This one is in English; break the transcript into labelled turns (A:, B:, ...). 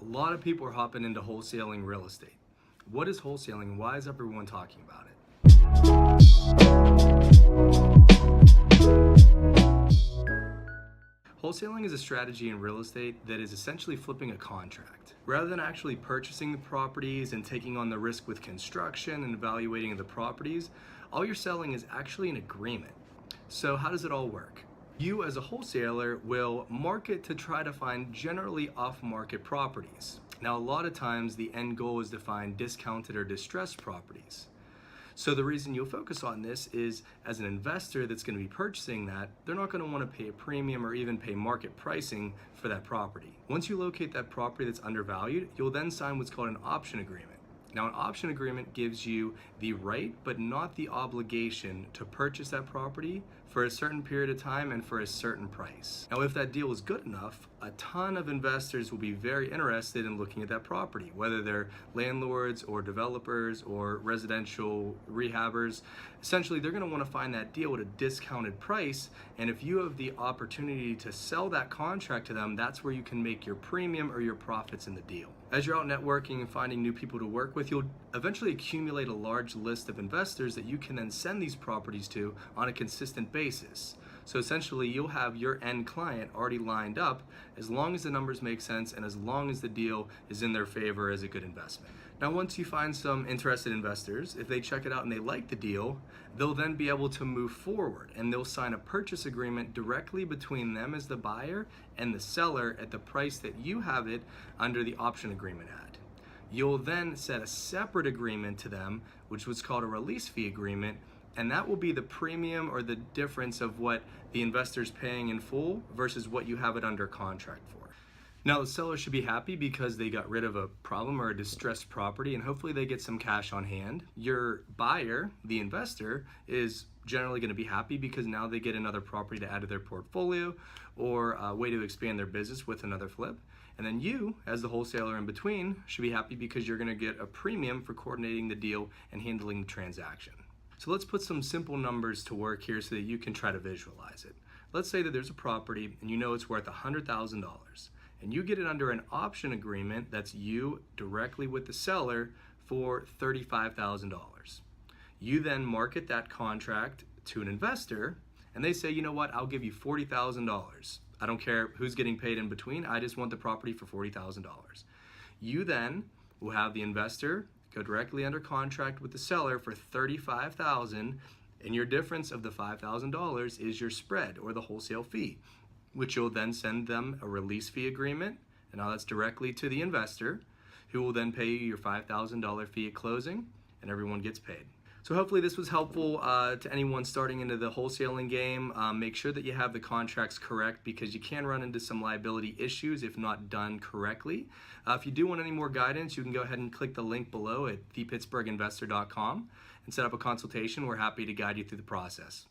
A: lot of people are hopping into wholesaling real estate. What is wholesaling? Why is everyone talking about it? Wholesaling is a strategy in real estate that is essentially flipping a contract. Rather than actually purchasing the properties and taking on the risk with construction and evaluating the properties, all you're selling is actually an agreement. So how does it all work? You as a wholesaler will market to try to find generally off-market properties. Now, a lot of times the end goal is to find discounted or distressed properties. So the reason you'll focus on this is, as an investor that's going to be purchasing that, they're not going to want to pay a premium or even pay market pricing for that property. Once you locate that property that's undervalued, you'll then sign what's called an option agreement. Now, an option agreement gives you the right but not the obligation to purchase that property for a certain period of time and for a certain price. Now, if that deal is good enough, a ton of investors will be very interested in looking at that property, whether they're landlords or developers or residential rehabbers. Essentially, they're going to want to find that deal at a discounted price, and if you have the opportunity to sell that contract to them, that's where you can make your premium or your profits in the deal. As you're out networking and finding new people to work with, you'll eventually accumulate a large list of investors that you can then send these properties to on a consistent basis. So essentially, you'll have your end client already lined up as long as the numbers make sense and as long as the deal is in their favor as a good investment. Now, once you find some interested investors, if they check it out and they like the deal, they'll then be able to move forward and they'll sign a purchase agreement directly between them as the buyer and the seller at the price that you have it under the option agreement at. You'll then set a separate agreement to them, which was called a release fee agreement, and that will be the premium or the difference of what the investor's paying in full versus what you have it under contract for. Now, the seller should be happy because they got rid of a problem or a distressed property, and hopefully they get some cash on hand. Your buyer, the investor, is generally going to be happy because now they get another property to add to their portfolio or a way to expand their business with another flip. And then you, as the wholesaler in between, should be happy because you're going to get a premium for coordinating the deal and handling the transaction. So let's put some simple numbers to work here so that you can try to visualize it. Let's say that there's a property and you know it's worth $100,000 and you get it under an option agreement that's you directly with the seller for $35,000. You then market that contract to an investor and they say, you know what, I'll give you $40,000. I don't care who's getting paid in between, I just want the property for $40,000. You then will have the investor go directly under contract with the seller for $35,000, and your difference of the $5,000 is your spread or the wholesale fee, which you'll then send them a release fee agreement, and now that's directly to the investor, who will then pay you your $5,000 fee at closing, and everyone gets paid. So hopefully this was helpful to anyone starting into the wholesaling game. Make sure that you have the contracts correct because you can run into some liability issues if not done correctly. If you do want any more guidance, you can go ahead and click the link below at thepittsburghinvestor.com and set up a consultation. We're happy to guide you through the process.